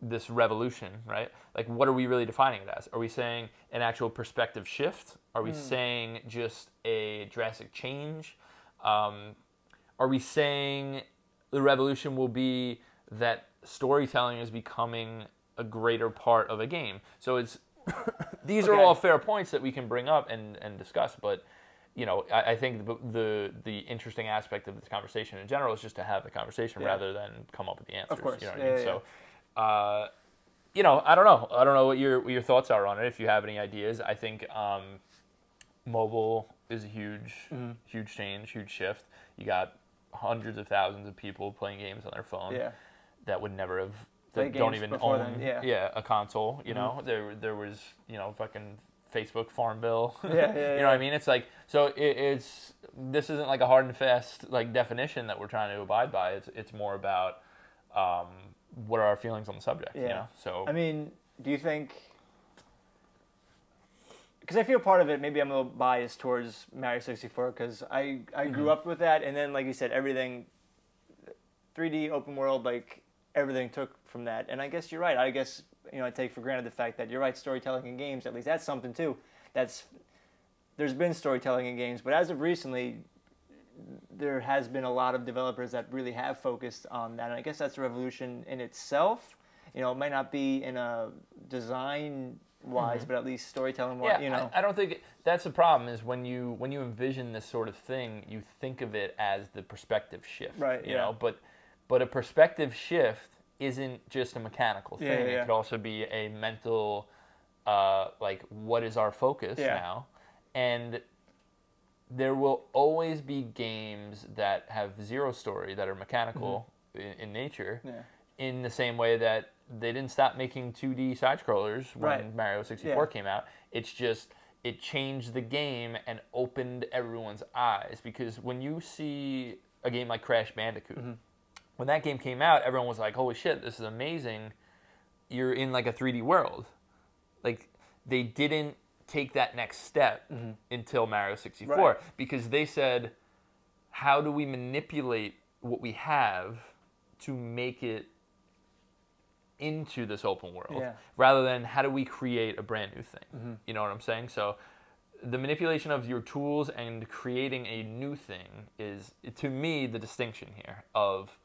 this revolution, right? Like, what are we really defining it as? Are we saying an actual perspective shift? Are we saying just a drastic change? Are we saying the revolution will be that storytelling is becoming a greater part of a game? So it's these are all fair points that we can bring up and discuss, but you know, I think the interesting aspect of this conversation in general is just to have the conversation rather than come up with the answers. Of course. You know what I mean? So, you know, I don't know what your thoughts are on it. If you have any ideas, I think mobile is a huge change, huge shift. You got hundreds of thousands of people playing games on their phone that would never have, that don't even own a console. You know, there was, you know, fucking Facebook Farm Bill. You know what I mean? It's like, so this isn't like a hard and fast like definition that we're trying to abide by. It's more about what are our feelings on the subject. You know? So I mean, do you think? Because I feel part of it, maybe I'm a little biased towards Mario 64 because I grew up with that, and then like you said, everything 3D open world, like everything took from that. And I guess you're right. I guess, you know, I take for granted the fact that you're right, storytelling in games, at least that's something too. There's been storytelling in games, but as of recently, there has been a lot of developers that really have focused on that. And I guess that's a revolution in itself. You know, it might not be in a design-wise, but at least storytelling-wise, you know. I don't think that's the problem, is when you envision this sort of thing, you think of it as the perspective shift. Right, you know, but a perspective shift isn't just a mechanical thing. It could also be a mental, like, what is our focus now? And there will always be games that have zero story, that are mechanical in nature, in the same way that they didn't stop making 2D side-scrollers when Mario 64 came out. It's just, it changed the game and opened everyone's eyes. Because when you see a game like Crash Bandicoot, when that game came out, everyone was like, holy shit, this is amazing. You're in like a 3D world. Like, they didn't take that next step until Mario 64. Right. Because they said, how do we manipulate what we have to make it into this open world, rather than how do we create a brand new thing? You know what I'm saying? So the manipulation of your tools and creating a new thing is, to me, the distinction here of,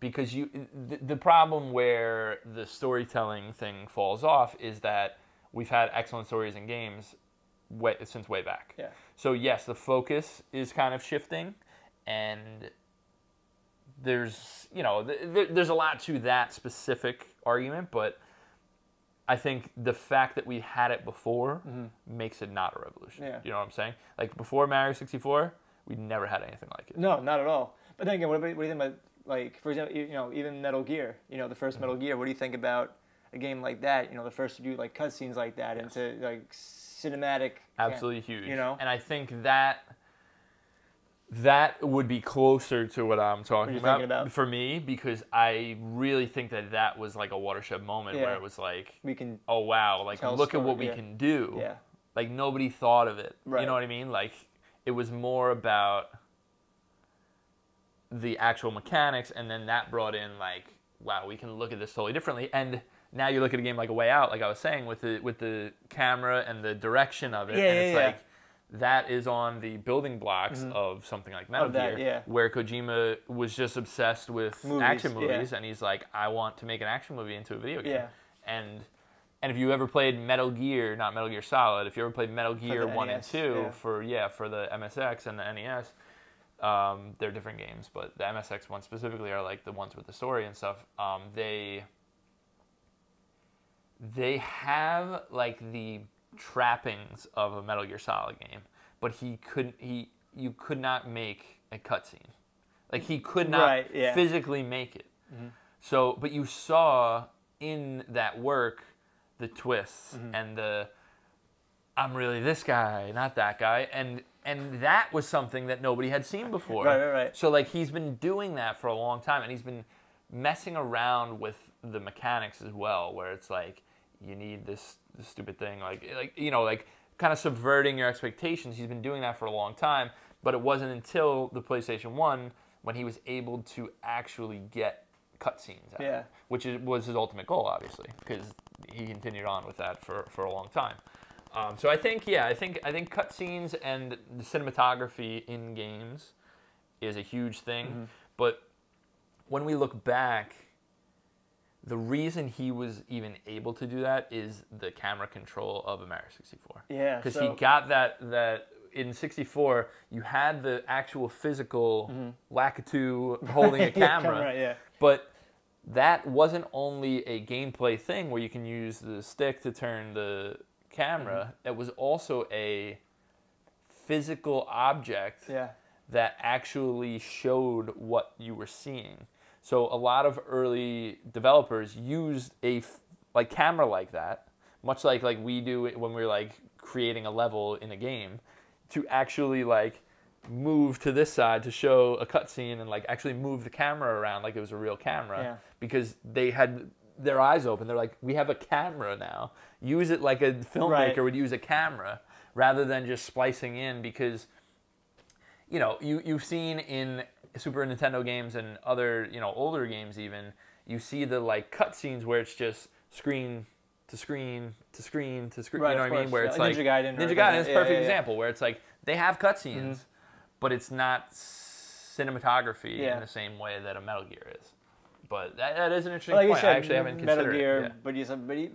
because the problem where the storytelling thing falls off is that we've had excellent stories in games since way back. Yeah. So yes, the focus is kind of shifting, and there's there's a lot to that specific argument, but I think the fact that we had it before makes it not a revolution. Yeah. You know what I'm saying? Like before Mario 64, we never had anything like it. No, not at all. But then again, what do you think about, like, for example, even Metal Gear? The first Metal Gear. What do you think about a game like that? The first to do like cutscenes like that into like cinematic. Absolutely huge. And I think that would be closer to what I'm talking about for me, because I really think that was like a watershed moment where it was like, oh wow, like look at what we can do. Yeah. Like nobody thought of it. Right. You know what I mean? Like it was more about the actual mechanics, and then that brought in like, wow, we can look at this totally differently. And now you look at a game like A Way Out, like I was saying, with the camera and the direction of it, and it's like, that is on the building blocks of something like Metal Gear, where Kojima was just obsessed with action movies, and he's like, I want to make an action movie into a video game. Yeah. And if you ever played Metal Gear, not Metal Gear Solid, if you ever played Metal Gear 1 and 2 for the MSX and the NES, they're different games, but the MSX ones specifically are like the ones with the story and stuff. They have like the trappings of a Metal Gear Solid game, but you could not make a cutscene. Like he could not physically make it. So, but you saw in that work the twists and the I'm really this guy, not that guy, and that was something that nobody had seen before. Right. So like he's been doing that for a long time, and he's been messing around with the mechanics as well, where it's like you need this stupid thing, like kind of subverting your expectations. He's been doing that for a long time, but it wasn't until the PlayStation 1 when he was able to actually get cutscenes out of it, which was his ultimate goal, obviously, because he continued on with that for a long time. So I think cutscenes and the cinematography in games is a huge thing, but when we look back, the reason he was even able to do that is the camera control of a Mario 64. Yeah, because he got that in 64, you had the actual physical Lakitu holding a camera, but that wasn't only a gameplay thing where you can use the stick to turn the camera. It was also a physical object that actually showed what you were seeing. So a lot of early developers used a camera like that, much like we do when we're like creating a level in a game, to actually like move to this side to show a cutscene and like actually move the camera around like it was a real camera, because they had their eyes open. They're like, we have a camera now. Use it like a filmmaker would use a camera, rather than just splicing in, because you've seen in Super Nintendo games and other, older games even, you see the like cutscenes where it's just screen to screen to screen to screen. You know what I mean? Where it's like Ninja Gaiden is a perfect example, where it's like they have cutscenes, but it's not cinematography in the same way that a Metal Gear is. But that is an interesting point. You said, I actually haven't considered Metal Gear, it. But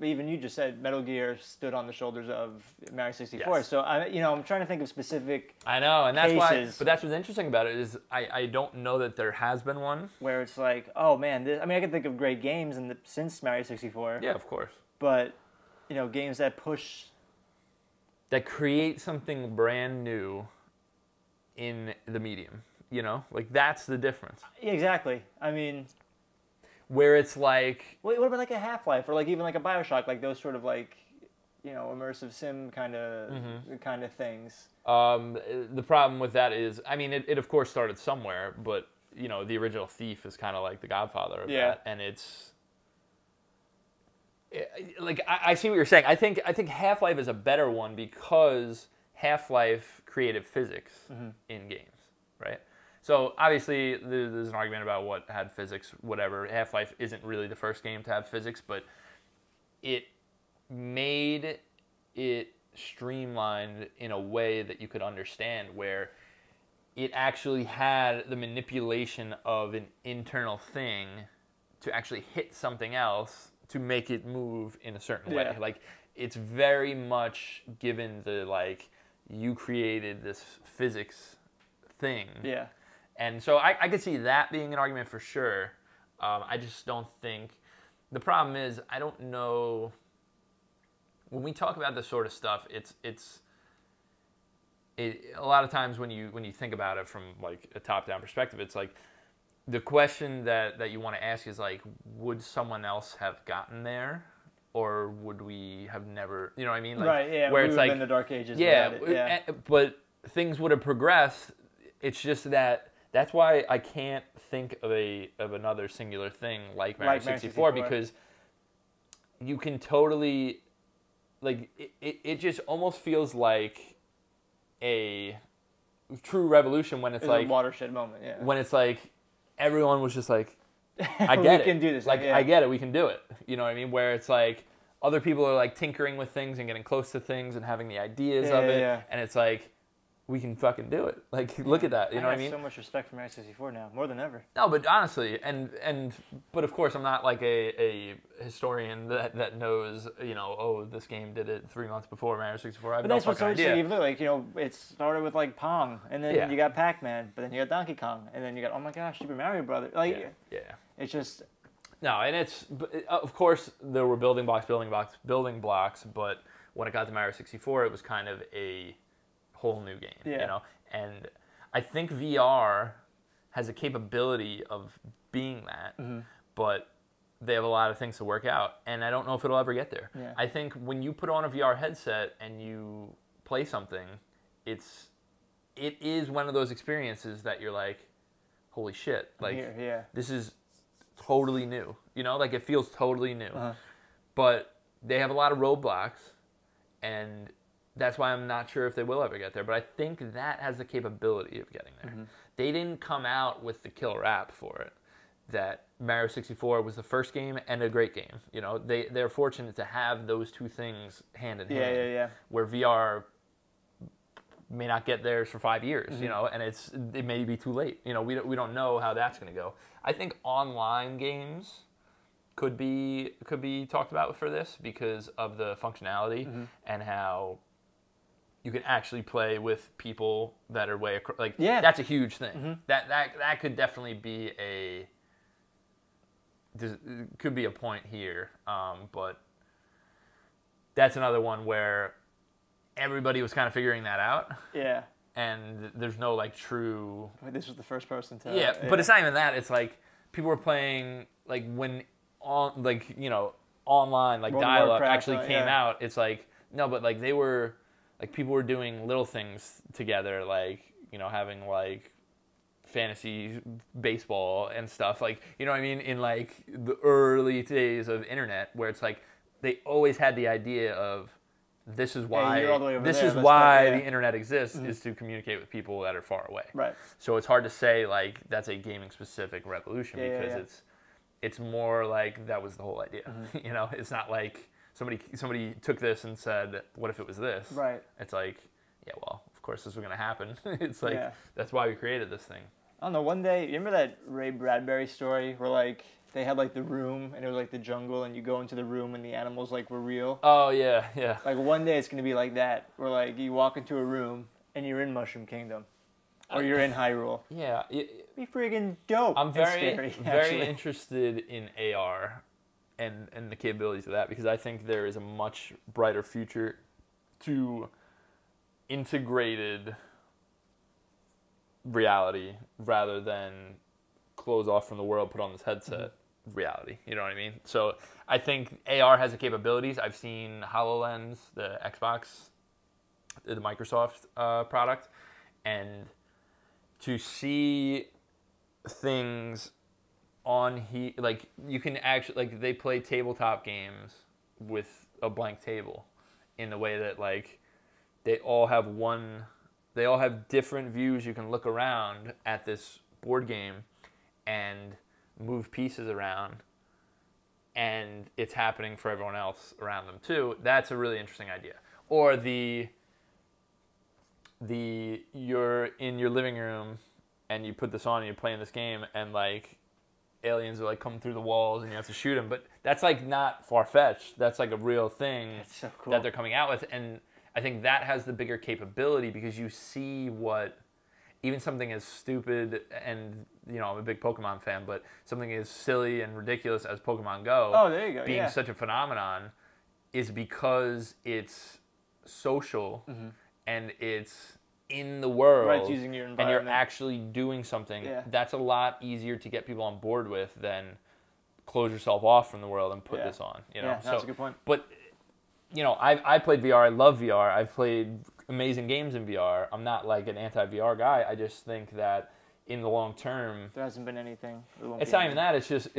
even you just said Metal Gear stood on the shoulders of Mario 64. Yes. So I'm trying to think of specific. I know, and that's cases why. But that's what's interesting about it is I don't know that there has been one where it's like, oh man, I can think of great games since Mario 64. Yeah, of course. But games that create something brand new in the medium. Like that's the difference. Exactly. I mean, where it's like, what about like a Half-Life or like even like a BioShock, like those sort of like, immersive sim kind of things. The problem with that is, I mean, it of course started somewhere, but the original Thief is kind of like the godfather of that, and like I see what you're saying. I think Half-Life is a better one because Half-Life created physics in games, right? So obviously there's an argument about what had physics, whatever. Half-Life isn't really the first game to have physics, but it made it streamlined in a way that you could understand, where it actually had the manipulation of an internal thing to actually hit something else to make it move in a certain way. Like, it's very much given the, like, you created this physics thing. Yeah. And so I could see that being an argument for sure. I just don't think... The problem is, I don't know... When we talk about this sort of stuff, a lot of times when you think about it from, like, a top-down perspective, it's like, the question that you want to ask is, like, would someone else have gotten there, or would we have never? You know what I mean? Like, right. Yeah. Where it's like in the dark ages. Yeah. Yeah. But things would have progressed. It's just that's why I can't think of another singular thing like Mario 64, because you can totally, like, it just almost feels like a true revolution when it's like a watershed moment. Yeah. When it's like everyone was just like, I get it. We can do this. Like, I get it. We can do it. You know what I mean? Where it's like other people are like tinkering with things and getting close to things and having the ideas of it. Yeah. And it's like, we can fucking do it. Like, look at that. You know what I mean? I have so much respect for Mario 64 now, more than ever. No, but honestly, but of course, I'm not like a historian that knows, you know, oh, this game did it 3 months before Mario 64. I have no fucking idea. Even like, you know, it started with like Pong, and then you got Pac-Man, but then you got Donkey Kong, and then you got, oh my gosh, Super Mario Brothers. Like, it's just. No, and of course there were building blocks, but when it got to Mario 64, it was kind of a whole new game, you know? And I think VR has a capability of being that, but they have a lot of things to work out, and I don't know if it'll ever get there. Yeah. I think when you put on a VR headset and you play something, it is one of those experiences that you're like, holy shit, like, this is totally new, you know? Like, it feels totally new. But they have a lot of roadblocks, and that's why I'm not sure if they will ever get there. But I think that has the capability of getting there. They didn't come out with the killer app for it. That Mario 64 was the first game and a great game. You know, they're fortunate to have those two things hand in hand. Where VR may not get theirs for 5 years, you know, and it may be too late. You know, we don't know how that's going to go. I think online games could be talked about for this because of the functionality and how you can actually play with people that are way across. Like, that's a huge thing. That could definitely be could be a point here. But that's another one where everybody was kind of figuring that out. Yeah. And there's no, like, true... I mean, this was the first person to... Yeah, but it's not even that. It's like people were playing, like, when on, like, you know, online, like, dial-up actually came out. It's like, no, but, like, they were... Like, people were doing little things together, like, you know, having, like, fantasy baseball and stuff. Like, you know what I mean? In, like, the early days of internet, where it's like, they always had the idea of, this is why the internet exists, is to communicate with people that are far away. Right. So it's hard to say, like, that's a gaming-specific revolution, because it's more like that was the whole idea. You know? It's not like... Somebody took this and said, what if it was this? Right. It's like, yeah, well, of course this was going to happen. It's like, that's why we created this thing. I don't know, one day, you remember that Ray Bradbury story where, like, they had, like, the room, and it was, like, the jungle, and you go into the room, and the animals, like, were real? Oh, yeah, yeah. Like, one day it's going to be like that, where, like, you walk into a room, and you're in Mushroom Kingdom. Or you're in Hyrule. Yeah. It'd be friggin' dope. I'm very interested in AR. And the capabilities of that, because I think there is a much brighter future to integrated reality rather than close off from the world, put on this headset reality. You know what I mean? So I think AR has the capabilities. I've seen HoloLens, the Xbox, the Microsoft product, and to see things on like, you can actually, like, they play tabletop games with a blank table, in the way that like they all have different views. You can look around at this board game and move pieces around, and it's happening for everyone else around them too. That's a really interesting idea. Or you're in your living room and you put this on and you're playing this game, and like aliens are like coming through the walls and you have to shoot them. But that's like not far-fetched. That's like a real thing. That's so cool. That they're coming out with. And I think that has the bigger capability, because you see what even something as stupid, and you know, I'm a big Pokemon fan, but something as silly and ridiculous as Pokemon Go, oh, there you go, being such a phenomenon, is because it's social and it's in the world, right, using your environment, and you're actually doing something. That's a lot easier to get people on board with than close yourself off from the world and put this on. You know, yeah, that's a good point. But you know, I played VR. I love VR. I've played amazing games in VR. I'm not like an anti-VR guy. I just think that in the long term, there hasn't been anything. It's not even that. It's just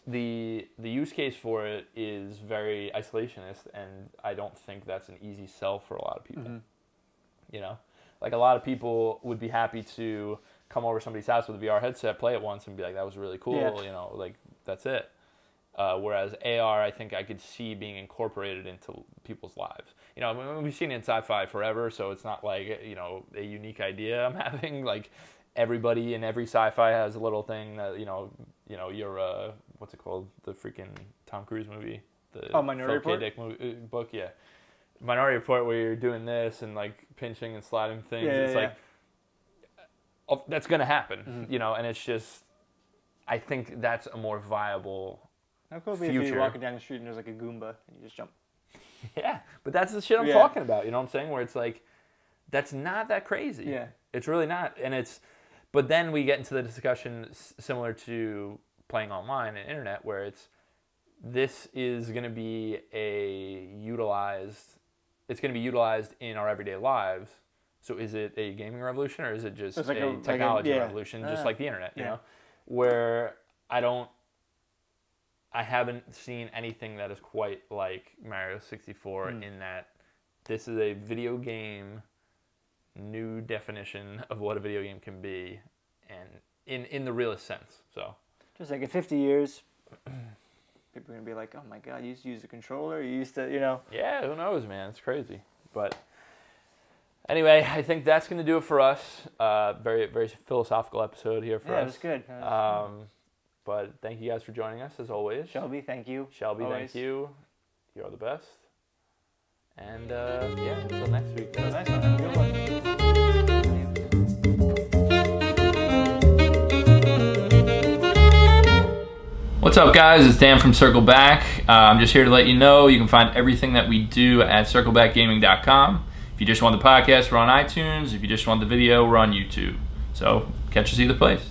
the use case for it is very isolationist, and I don't think that's an easy sell for a lot of people. You know, like a lot of people would be happy to come over to somebody's house with a VR headset, play it once, and be like, "That was really cool." Yeah. You know, like that's it. Whereas AR, I think I could see being incorporated into people's lives. You know, we've seen it in sci-fi forever, so it's not like, you know, a unique idea I'm having. Like, everybody in every sci-fi has a little thing that, you know, your, what's it called? The freaking Tom Cruise movie. The Minority Report? Book, yeah. Minority Report, where you're doing this and, like, pinching and sliding things. It's like, that's going to happen, you know, and it's just, I think that's a more viable How cool would it be if you're walking down the street and there's like a Goomba and you just jump? Yeah, but that's the shit I'm talking about, you know what I'm saying? Where it's like, that's not that crazy. Yeah. It's really not. And it's, but then we get into the discussion similar to playing online and internet, where it's, this is going to be it's going to be utilized in our everyday lives. So is it a gaming revolution, or is it just like a technology revolution, just like the internet, you know? Where I haven't seen anything that is quite like Mario 64 in that this is a video game, new definition of what a video game can be, and in the realest sense. So just like in 50 years, people are going to be like, oh my God, you used to use a controller? You used to, you know? Yeah, who knows, man? It's crazy. But anyway, I think that's going to do it for us. Very, very philosophical episode here for us. Yeah, it was good. But thank you guys for joining us, as always. Shelby, thank you. Shelby, always. Thank you. You're the best. And, yeah, until next week. Have a nice one. Have a good one. What's up, guys? It's Dan from Circle Back. I'm just here to let you know you can find everything that we do at circlebackgaming.com. If you just want the podcast, we're on iTunes. If you just want the video, we're on YouTube. So catch us either place.